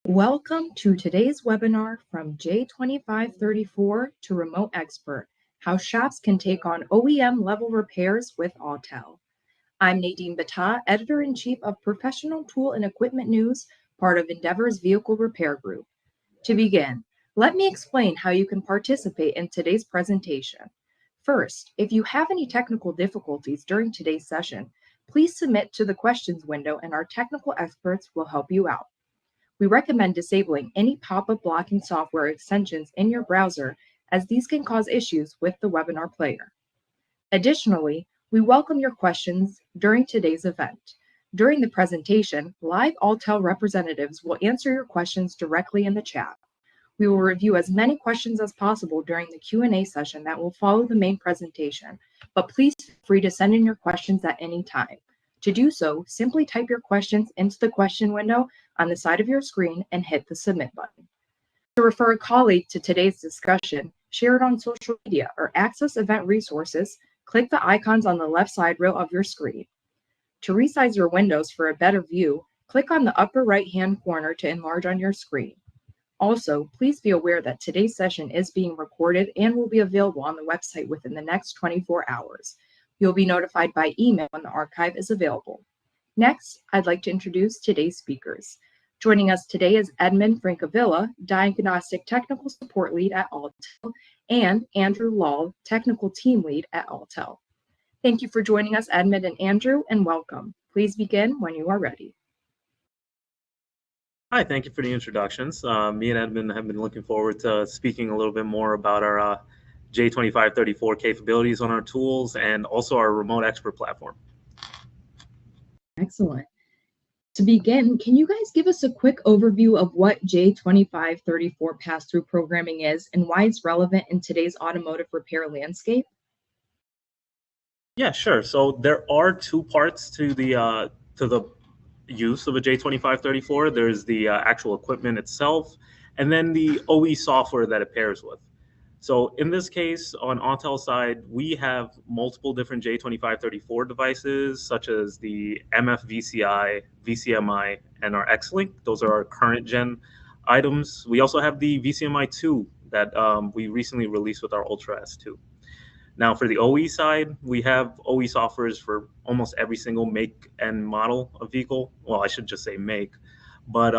Welcome to today's webinar from J2534 to Remote Expert, how shops can take on OEM-level repairs with Autel. I'm Nadine Batat, Editor-in-Chief of Professional Tool and Equipment News, part of Endeavor's Vehicle Repair Group. To begin, let me explain how you can participate in today's presentation. First, if you have any technical difficulties during today's session, please submit to the questions window and our technical experts will help you out. We recommend disabling any pop-up blocking software extensions in your browser, as these can cause issues with the webinar player. Additionally, we welcome your questions during today's event. During the presentation, live Autel representatives will answer your questions directly in the chat. We will review as many questions as possible during the Q&A session that will follow the main presentation, but please feel free to send in your questions at any time. To do so, simply type your questions into the question window on the side of your screen and hit the submit button. To refer a colleague to today's discussion, share it on social media, or access event resources, click the icons on the left side row of your screen. To resize your windows for a better view, click on the upper right-hand corner to enlarge on your screen. Also, please be aware that today's session is being recorded and will be available on the website within the next 24 hours. You'll be notified by email when the archive is available. Next, I'd like to introduce today's speakers. Joining us today is Edmund Francavilla, Diagnostic Technical Support Lead at Autel, and Andrew Lal, Technical Team Lead at Autel. Thank you for joining us, Edmund and Andrew, and welcome. Please begin when you are ready. Hi, thank you for the introductions. Me and Edmund have been looking forward to speaking a little bit more about our J2534 capabilities on our tools and also our remote expert platform. Excellent. To begin, can you guys give us a quick overview of what J2534 pass-through programming is and why it's relevant in today's automotive repair landscape? Yeah, sure. So there are two parts to the use of a J2534. There's the actual equipment itself, and then the OE software that it pairs with. So in this case, on Autel side, we have multiple different J2534 devices, such as the MFVCI, VCMI, and our X-Link. Those are our current gen items. We also have the VCMI2 that we recently released with our Ultra S2. Now, for the OE side, we have OE softwares for almost every single make and model of vehicle. Well, I should just say make, but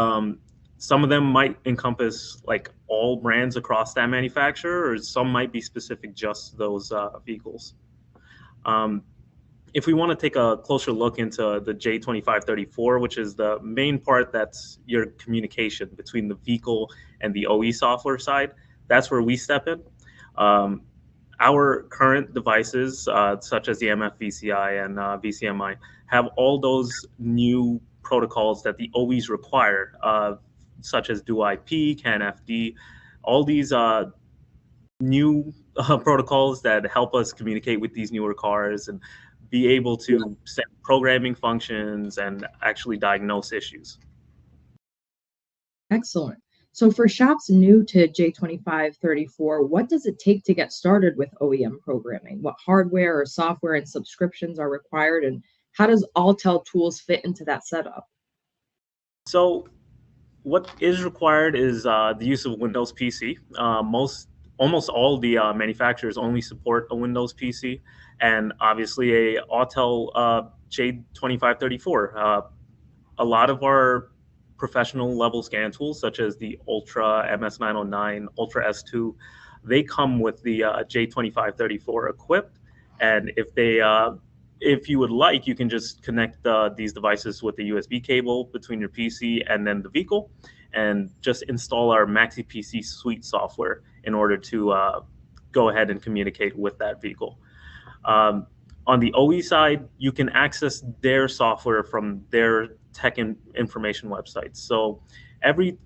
some of them might encompass like all brands across that manufacturer, or some might be specific just to those vehicles. If we want to take a closer look into the J2534, which is the main part that's your communication between the vehicle and the OE software side, that's where we step in. Our current devices, such as the MFVCI and VCMI, have all those new protocols that the OEs require, such as DuIP, CAN-FD, all these new protocols that help us communicate with these newer cars and be able to set programming functions and actually diagnose issues. Excellent. So for shops new to J2534, what does it take to get started with OEM programming? What hardware or software and subscriptions are required, and how does Autel tools fit into that setup? So what is required is the use of Windows PC. Almost all the manufacturers only support a Windows PC, and obviously a Autel J2534. A lot of our professional level scan tools, such as the Ultra MS909, Ultra S2, they come with the J2534 equipped. And if you would like, you can just connect these devices with the USB cable between your PC and then the vehicle, and just install our Maxi PC suite software in order to go ahead and communicate with that vehicle. On the OE side, you can access their software from their tech information websites. So every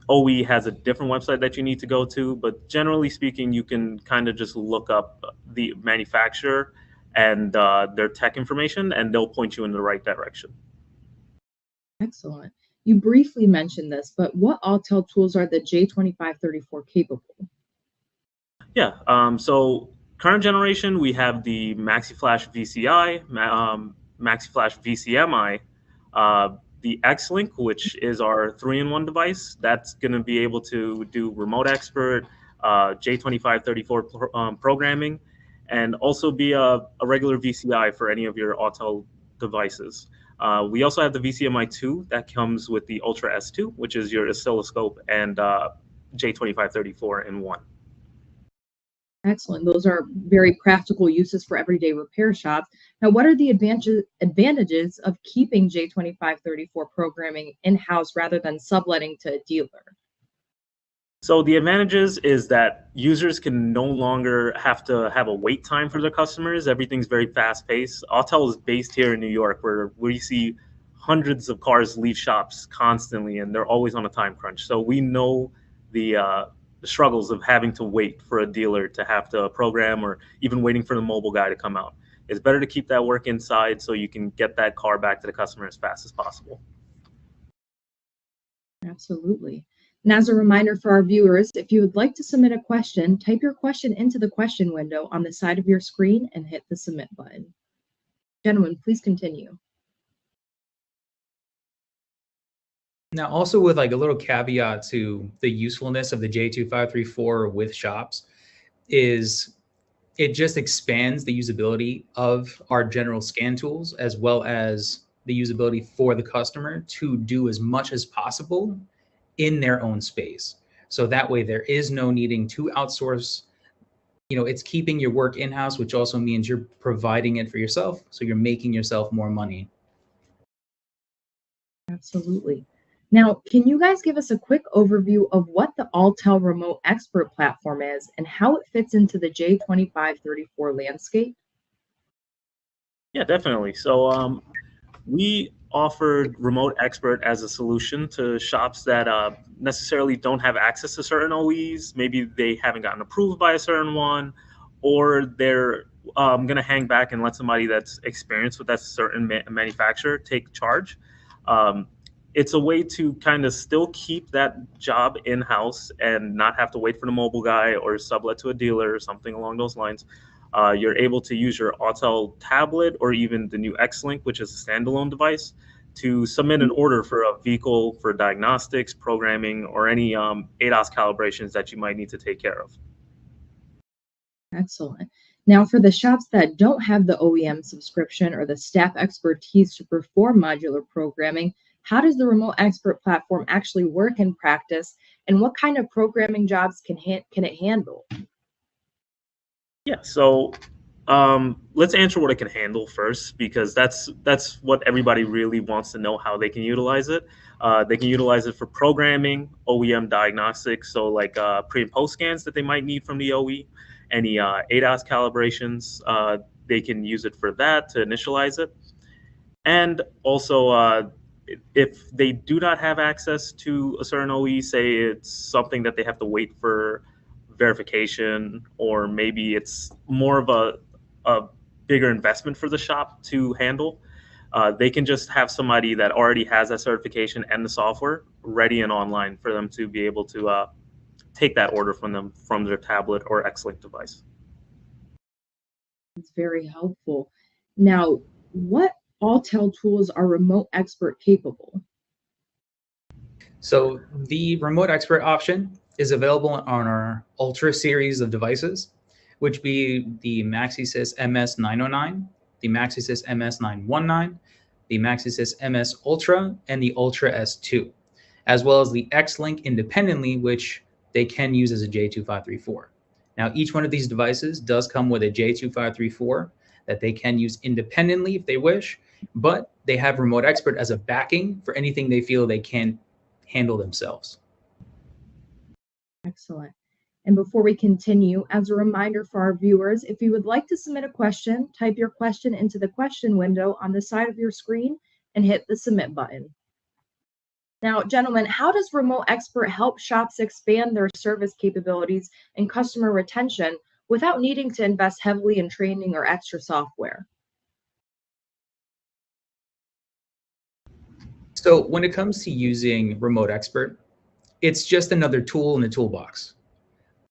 OE has a different website that you need to go to, but generally speaking, you can kind of just look up the manufacturer and their tech information, and they'll point you in the right direction. Excellent. You briefly mentioned this, but what Autel tools are the J2534 capable? Yeah, so current generation, we have the MaxiFlash VCI, MaxiFlash VCMI, the X-Link, which is our 3-in-1 device. That's going to be able to do remote expert, J2534 programming, and also be a regular VCI for any of your Autel devices. We also have the VCMI2 that comes with the Ultra S2, which is your oscilloscope and J2534 in one. Excellent. Those are very practical uses for everyday repair shops. Now, what are the advantages of keeping J2534 programming in-house rather than subletting to a dealer? So the advantages is that users can no longer have to have a wait time for their customers. Everything's very fast paced. Autel is based here in New York, where we see hundreds of cars leave shops constantly, and they're always on a time crunch. So we know the struggles of having to wait for a dealer to have to program, or even waiting for the mobile guy to come out. It's better to keep that work inside so you can get that car back to the customer as fast as possible. Absolutely. And as a reminder for our viewers, if you would like to submit a question, type your question into the question window on the side of your screen and hit the submit button. Gentlemen, please continue. Now, also with like a little caveat to the usefulness of the J2534 with shops is it just expands the usability of our general scan tools, as well as the usability for the customer to do as much as possible in their own space. So that way there is no needing to outsource. It's keeping your work in-house, which also means you're providing it for yourself. So you're making yourself more money. Absolutely. Now, can you guys give us a quick overview of what the Autel Remote Expert platform is and how it fits into the J2534 landscape? Yeah, definitely. So we offered Remote Expert as a solution to shops that necessarily don't have access to certain OEs. Maybe they haven't gotten approved by a certain one, or they're going to hang back and let somebody that's experienced with that certain manufacturer take charge. It's a way to kind of still keep that job in-house and not have to wait for the mobile guy or sublet to a dealer or something along those lines. You're able to use your Autel tablet or even the new X-Link, which is a standalone device, to submit an order for a vehicle for diagnostics, programming, or any ADAS calibrations that you might need to take care of. Excellent. Now, for the shops that don't have the OEM subscription or the staff expertise to perform modular programming, how does the Remote Expert platform actually work in practice, and what kind of programming jobs can it handle? Yeah, so let's answer what it can handle first, because that's what everybody really wants to know, how they can utilize it. They can utilize it for programming, OEM diagnostics, so like pre and post scans that they might need from the OE, any ADAS calibrations. They can use it for that to initialize it. And also, if they do not have access to a certain OE, say it's something that they have to wait for verification, or maybe it's more of a bigger investment for the shop to handle, they can just have somebody that already has that certification and the software ready and online for them to be able to take that order from them from their tablet or X-Link device. It's very helpful. Now, what Autel tools are Remote Expert capable? So the Remote Expert option is available on our Ultra series of devices, which be the MaxiSys MS909, the MaxiSys MS919, the MaxiSys MS Ultra, and the Ultra S2, as well as the X-Link independently, which they can use as a J2534. Now, each one of these devices does come with a J2534 that they can use independently if they wish, but they have Remote Expert as a backing for anything they feel they can't handle themselves. Excellent. And before we continue, as a reminder for our viewers, if you would like to submit a question, type your question into the question window on the side of your screen and hit the submit button. Now, gentlemen, how does Remote Expert help shops expand their service capabilities and customer retention without needing to invest heavily in training or extra software? So when it comes to using Remote Expert, it's just another tool in the toolbox.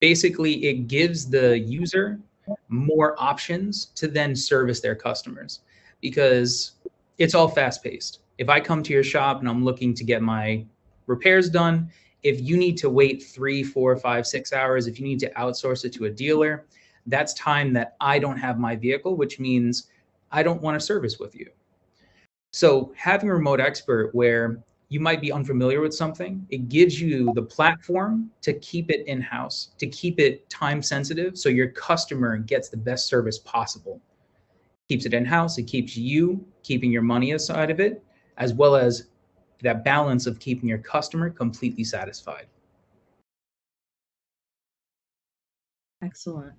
Basically, it gives the user more options to then service their customers, because it's all fast-paced. If I come to your shop and I'm looking to get my repairs done, if you need to wait 3, 4, 5, 6 hours, if you need to outsource it to a dealer, that's time that I don't have my vehicle, which means I don't want to service with you. So having a remote expert where you might be unfamiliar with something, it gives you the platform to keep it in-house, to keep it time sensitive so your customer gets the best service possible. Keeps it in-house, it keeps you keeping your money aside of it, as well as that balance of keeping your customer completely satisfied. Excellent.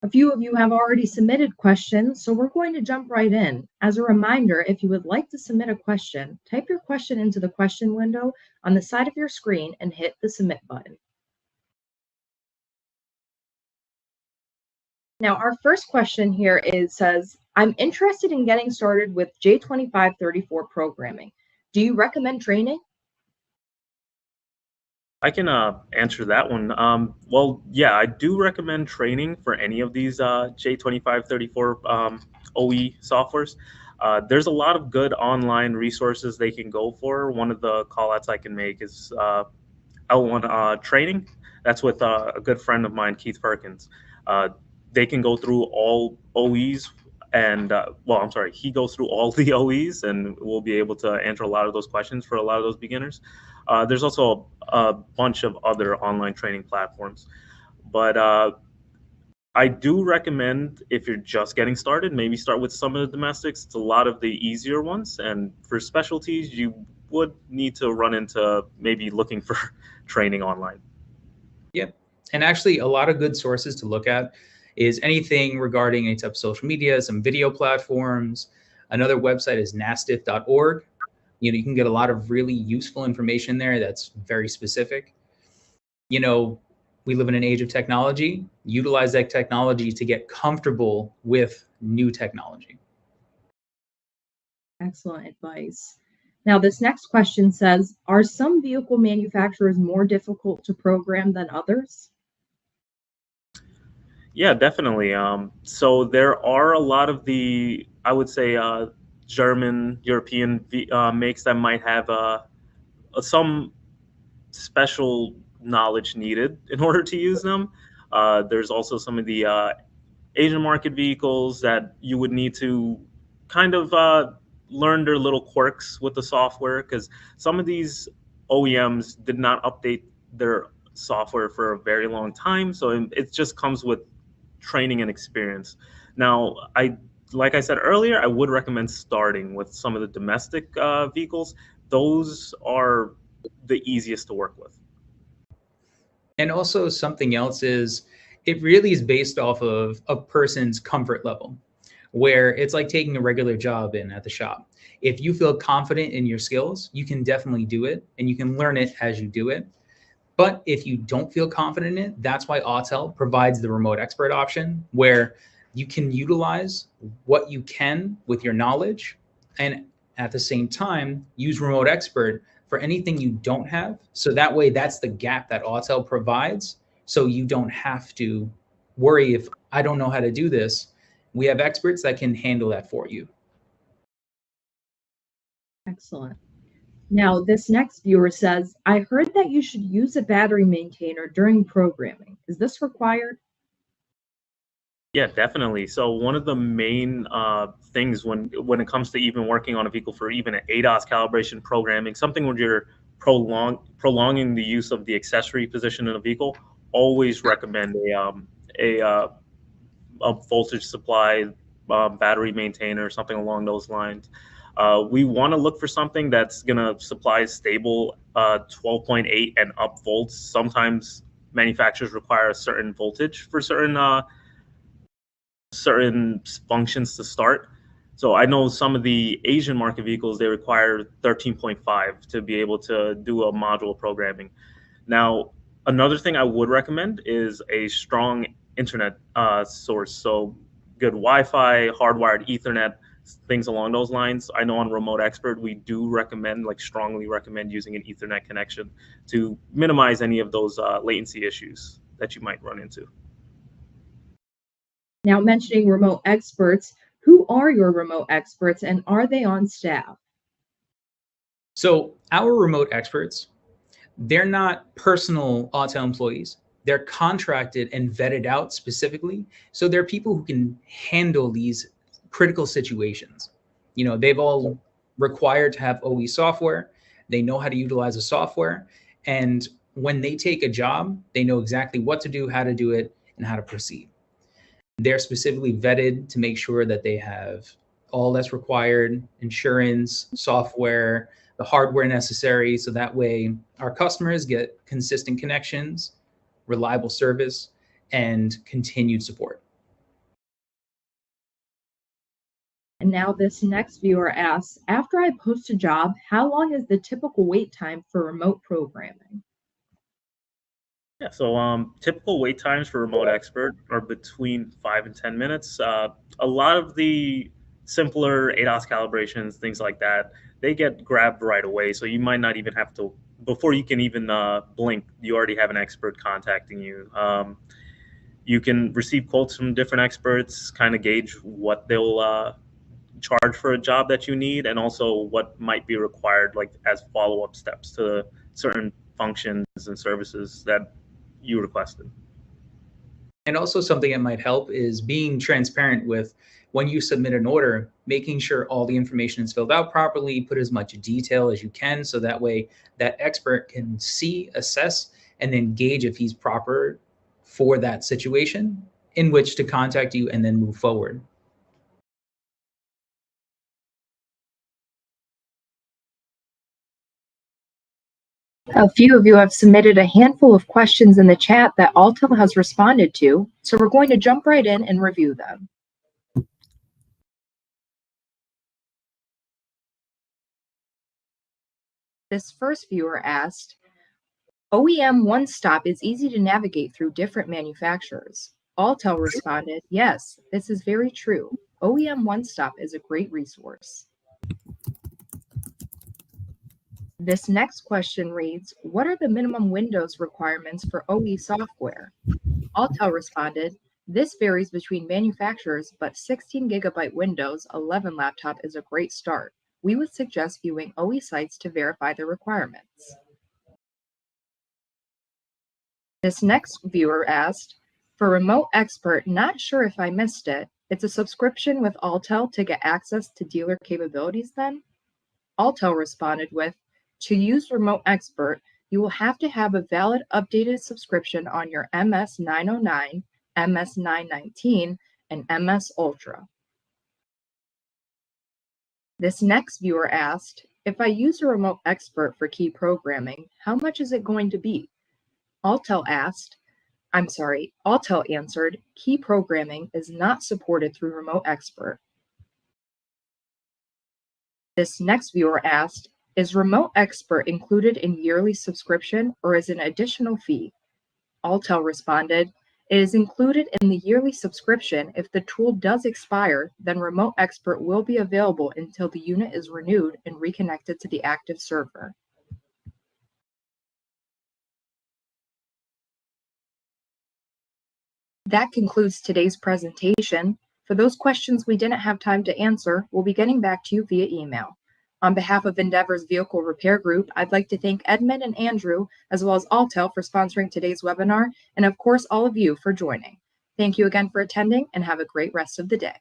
A few of you have already submitted questions, so we're going to jump right in. As a reminder, if you would like to submit a question, type your question into the question window on the side of your screen and hit the submit button. Now, our first question here says, I'm interested in getting started with J2534 programming. Do you recommend training? I can answer that one. Well, yeah, I do recommend training for any of these J2534 OE softwares. There's a lot of good online resources they can go for. One of the callouts I can make is L1 training. That's with a good friend of mine, Keith Perkins. They can go through all OEs and well, I'm sorry, he goes through all the OEs and we'll be able to answer a lot of those questions for a lot of those beginners. There's also a bunch of other online training platforms, but I do recommend if you're just getting started, maybe start with some of the domestics. It's a lot of the easier ones, and for specialties, you would need to run into maybe looking for training online. Yep. And actually, a lot of good sources to look at is anything regarding any type of social media, some video platforms. Another website is nastif.org. You can get a lot of really useful information there that's very specific. We live in an age of technology. Utilize that technology to get comfortable with new technology. Excellent advice. Now, this next question says, are some vehicle manufacturers more difficult to program than others? Yeah, definitely. So there are a lot of the, I would say, German, European makes that might have some special knowledge needed in order to use them. There's also some of the Asian market vehicles that you would need to kind of learn their little quirks with the software, because some of these OEMs did not update their software for a very long time. So it just comes with training and experience. Now, like I said earlier, I would recommend starting with some of the domestic vehicles. Those are the easiest to work with. And also something else is it really is based off of a person's comfort level, where it's like taking a regular job in at the shop. If you feel confident in your skills, you can definitely do it and you can learn it as you do it. But if you don't feel confident in it, that's why Autel provides the remote expert option, where you can utilize what you can with your knowledge and at the same time use remote expert for anything you don't have. So that way, that's the gap that Autel provides. So you don't have to worry if I don't know how to do this. We have experts that can handle that for you. Excellent. Now, this next viewer says, I heard that you should use a battery maintainer during programming. Is this required? Yeah, definitely. So one of the main things when it comes to even working on a vehicle for even an ADAS calibration programming, something where you're prolonging the use of the accessory position in a vehicle, always recommend a voltage supply, battery maintainer, something along those lines. We want to look for something that's going to supply stable 12.8 and up volts. Sometimes manufacturers require a certain voltage for certain functions to start. So I know some of the Asian market vehicles, they require 13.5 to be able to do a module programming. Now, another thing I would recommend is a strong internet source. So good Wi-Fi, hardwired Ethernet, things along those lines. I know on Remote Expert, we do recommend, strongly recommend using an Ethernet connection to minimize any of those latency issues that you might run into. Now, mentioning remote experts, Who are your remote experts and are they on staff? So our remote experts, they're not personal Autel employees. They're contracted and vetted out specifically. So they're people who can handle these critical situations. They've all required to have OE software. They know how to utilize the software. And when they take a job, they know exactly what to do, how to do it, and how to proceed. They're specifically vetted to make sure that they have all that's required, insurance, software, the hardware necessary. So that way our customers get consistent connections, reliable service, and continued support. And now this next viewer asks, after I post a job, how long is the typical wait time for remote programming? Yeah, so typical wait times for remote expert are between 5 and 10 minutes. A lot of the simpler ADOS calibrations, things like that, they get grabbed right away. So you might not even have to, before you can even blink, you already have an expert contacting you. You can receive quotes from different experts, kind of gauge what they'll charge for a job that you need, and also what might be required, like as follow-up steps to certain functions and services that you requested. And also something that might help is being transparent with when you submit an order, making sure all the information is filled out properly, put as much detail as you can, so that way that expert can see, assess, and then gauge if he's proper for that situation in which to contact you and then move forward. A few of you have submitted a handful of questions in the chat that Autel has responded to, so we're going to jump right in and review them. This first viewer asked, OEM one-stop is easy to navigate through different manufacturers. Autel responded, yes, this is very true. OEM one-stop is a great resource. This next question reads, what are the minimum Windows requirements for OE software? Autel responded, this varies between manufacturers, but 16 gigabyte Windows 11 laptop is a great start. We would suggest viewing OE sites to verify the requirements. This next viewer asked, for remote expert, not sure if I missed it. It's a subscription with Autel to get access to dealer capabilities then? Autel responded with, to use remote expert, you will have to have a valid updated subscription on your MS 909, MS 919, and MS Ultra. This next viewer asked, if I use a remote expert for key programming, how much is it going to be? Autel answered, key programming is not supported through remote expert. This next viewer asked, is remote expert included in yearly subscription or is it an additional fee? Autel responded, it is included in the yearly subscription. If the tool does expire, then remote expert will be available until the unit is renewed and reconnected to the active server. That concludes today's presentation. For those questions we didn't have time to answer, we'll be getting back to you via email. On behalf of Endeavor's Vehicle Repair Group, I'd like to thank Edmund and Andrew, as well as Autel for sponsoring today's webinar, and of course all of you for joining. Thank you again for attending and have a great rest of the day.